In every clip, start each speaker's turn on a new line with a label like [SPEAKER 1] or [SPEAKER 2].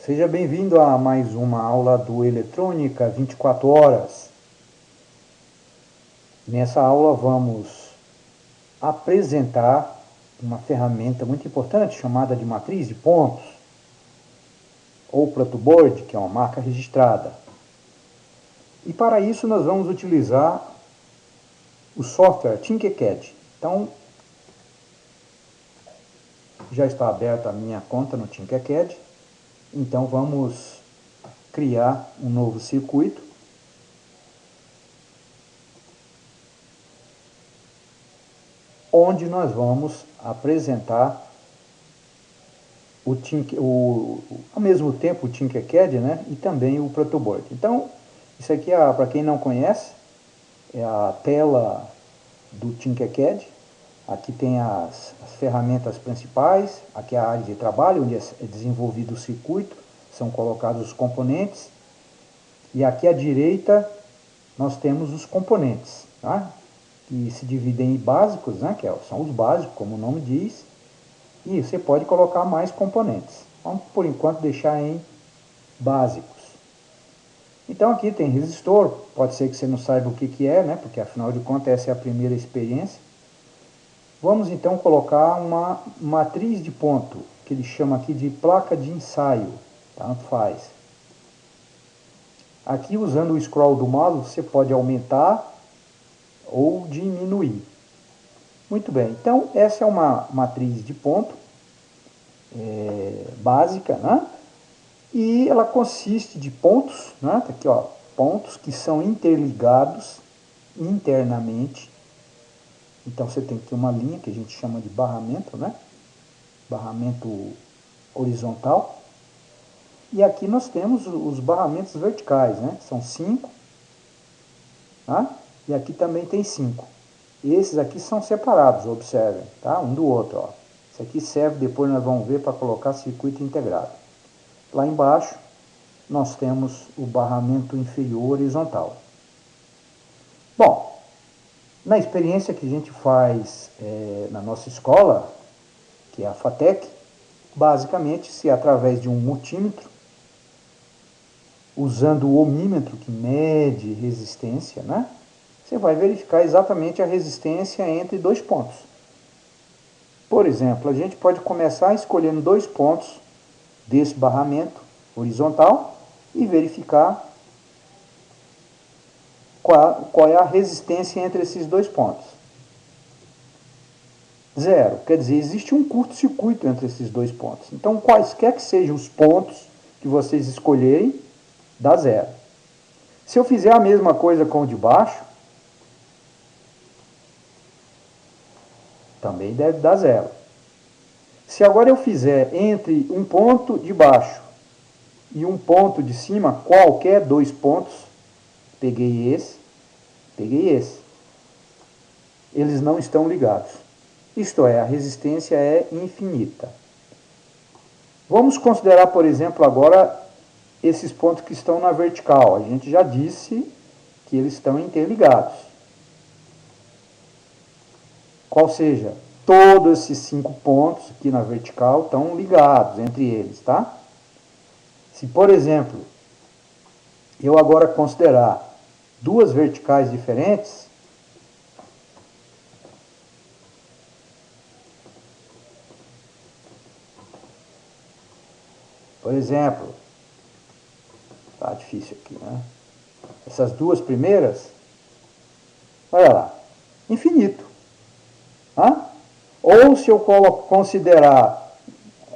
[SPEAKER 1] Seja bem-vindo a mais uma aula do Eletrônica 24 horas. Nessa aula vamos apresentar uma ferramenta muito importante chamada de matriz de pontos, ou protoboard, que é uma marca registrada. E para isso nós vamos utilizar o software Tinkercad. Então, já está aberta a minha conta no Tinkercad. Então vamos criar um novo circuito. Onde nós vamos apresentar ao mesmo tempo o Tinkercad, né, e também o protoboard. Então, isso aqui, para quem não conhece, é a tela do Tinkercad. Aqui tem as ferramentas principais, aqui é a área de trabalho, onde é desenvolvido o circuito, são colocados os componentes, e aqui à direita nós temos os componentes, tá? Que se dividem em básicos, né, que são os básicos, como o nome diz, e você pode colocar mais componentes. Vamos, por enquanto, deixar em básicos. Então aqui tem resistor, pode ser que você não saiba o que é, né, porque afinal de contas essa é a primeira experiência. Vamos então colocar uma matriz de ponto, que ele chama aqui de placa de ensaio, tanto faz. Aqui, usando o scroll do módulo, você pode aumentar ou diminuir. Muito bem, então essa é uma matriz de ponto básica, né? E ela consiste de pontos, né? Tá aqui, ó, pontos que são interligados internamente. Então você tem que ter uma linha que a gente chama de barramento, né? Barramento horizontal. E aqui nós temos os barramentos verticais, né? São 5, tá? E aqui também tem 5. Esses aqui são separados, observem, tá? Um do outro, ó. Isso aqui serve, depois nós vamos ver, para colocar circuito integrado. Lá embaixo, nós temos o barramento inferior horizontal. Bom, na experiência que a gente faz na nossa escola, que é a FATEC, basicamente, se através de um multímetro, usando o ohmímetro que mede resistência, né? Você vai verificar exatamente a resistência entre dois pontos. Por exemplo, a gente pode começar escolhendo 2 pontos desse barramento horizontal e verificar qual é a resistência entre esses 2 pontos. 0, quer dizer, existe um curto-circuito entre esses 2 pontos. Então, quaisquer que sejam os pontos que vocês escolherem, dá 0. Se eu fizer a mesma coisa com o de baixo, também deve dar 0. Se agora eu fizer entre um ponto de baixo e um ponto de cima, qualquer 2 pontos, peguei esse, eles não estão ligados. Isto é, a resistência é infinita. Vamos considerar, por exemplo, agora esses pontos que estão na vertical. A gente já disse que eles estão interligados. Qual seja, todos esses 5 pontos aqui na vertical estão ligados entre eles, tá? Se, por exemplo, eu agora considerar 2 verticais diferentes, por exemplo, tá difícil aqui, né? Essas 2 primeiras, olha lá, infinito. Tá? Ou se eu considerar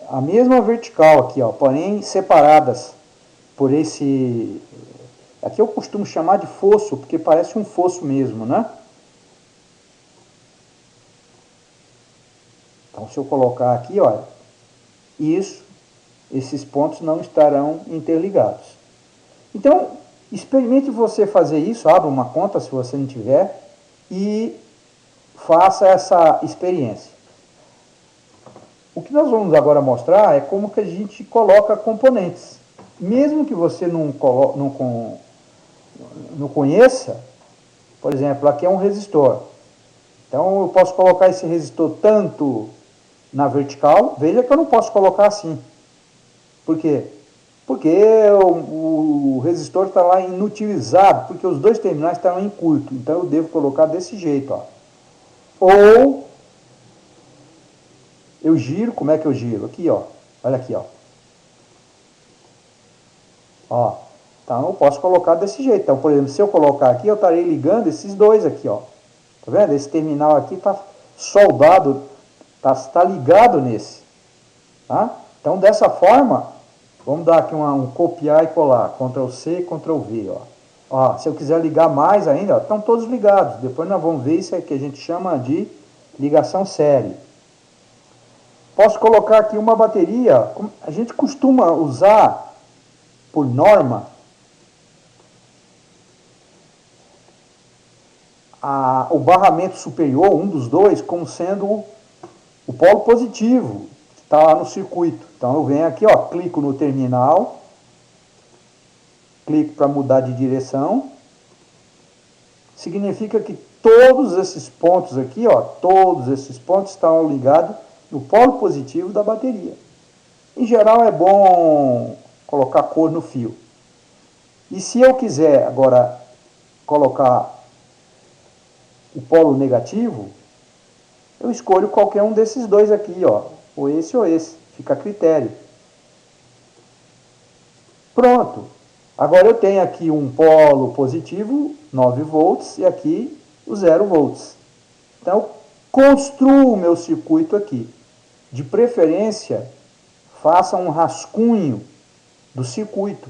[SPEAKER 1] a mesma vertical aqui, ó, porém separadas por esse... Aqui eu costumo chamar de fosso, porque parece um fosso mesmo, né? Então, se eu colocar aqui, olha, esses pontos não estarão interligados. Então, experimente você fazer isso, abra uma conta se você não tiver, e faça essa experiência. O que nós vamos agora mostrar é como que a gente coloca componentes. Mesmo que você não conheça, por exemplo, aqui é um resistor. Então eu posso colocar esse resistor tanto na vertical, veja que eu não posso colocar assim. Por quê? Porque o resistor está lá inutilizado, porque os dois terminais estão em curto. Então eu devo colocar desse jeito, ó. Ou eu giro, como é que eu giro? Aqui, ó. Olha aqui, ó. Ó. Então eu posso colocar desse jeito. Então, por exemplo, se eu colocar aqui, eu estarei ligando esses dois aqui, ó. Tá vendo? Esse terminal aqui está soldado, tá ligado nesse. Tá? Então, dessa forma, vamos dar aqui um copiar e colar. Ctrl C, Ctrl V, ó. Ó, se eu quiser ligar mais ainda, ó, estão todos ligados. Depois nós vamos ver isso aí que a gente chama de ligação série. Posso colocar aqui uma bateria. A gente costuma usar, por norma, o barramento superior, um dos dois, como sendo o polo positivo, que está lá no circuito. Então eu venho aqui, ó, clico no terminal, clico para mudar de direção. Significa que todos esses pontos aqui, ó, todos esses pontos estão ligados no polo positivo da bateria. Em geral é bom colocar cor no fio. E se eu quiser agora colocar o polo negativo, eu escolho qualquer um desses dois aqui, ó, ou esse, fica a critério. Pronto. Agora eu tenho aqui um polo positivo, 9 volts, e aqui o 0 volts. Então eu construo o meu circuito aqui. De preferência, faça um rascunho do circuito,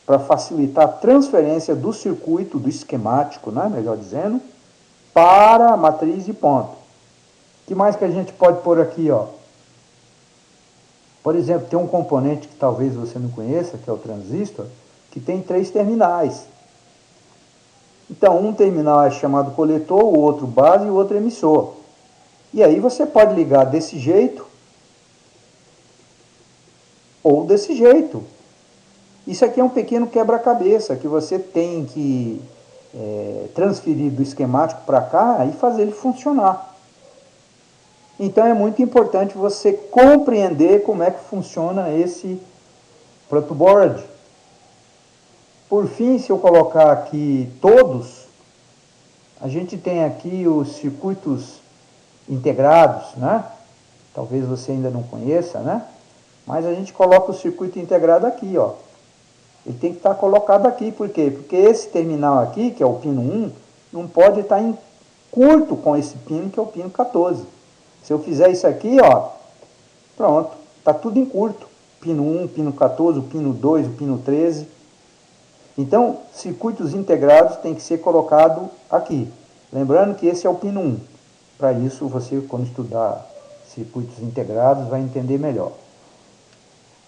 [SPEAKER 1] para facilitar a transferência do circuito, do esquemático, né, melhor dizendo, para a matriz de ponto. O que mais que a gente pode pôr aqui, ó? Por exemplo, tem um componente que talvez você não conheça, que é o transistor, que tem 3 terminais. Então, um terminal é chamado coletor, o outro base e o outro emissor. E aí você pode ligar desse jeito ou desse jeito. Isso aqui é um pequeno quebra-cabeça que você tem que transferir do esquemático para cá e fazer ele funcionar. Então é muito importante você compreender como é que funciona esse protoboard. Por fim, se eu colocar aqui todos, a gente tem aqui os circuitos integrados, né? Talvez você ainda não conheça, né? Mas a gente coloca o circuito integrado aqui, ó. Ele tem que estar colocado aqui, por quê? Porque esse terminal aqui, que é o pino 1, não pode estar em curto com esse pino, que é o pino 14. Se eu fizer isso aqui, ó, pronto, está tudo em curto. Pino 1, pino 14, o pino 2, o pino 13. Então, circuitos integrados tem que ser colocado aqui. Lembrando que esse é o pino 1. Para isso, você, quando estudar circuitos integrados, vai entender melhor.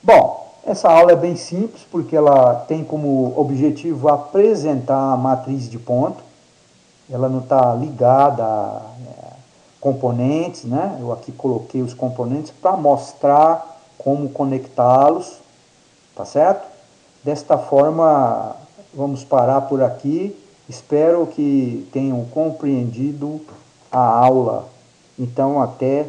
[SPEAKER 1] Bom, essa aula é bem simples, porque ela tem como objetivo apresentar a matriz de ponto. Ela não está ligada a componentes, né? Eu aqui coloquei os componentes para mostrar como conectá-los, tá certo? Desta forma, vamos parar por aqui. Espero que tenham compreendido a aula. Então, até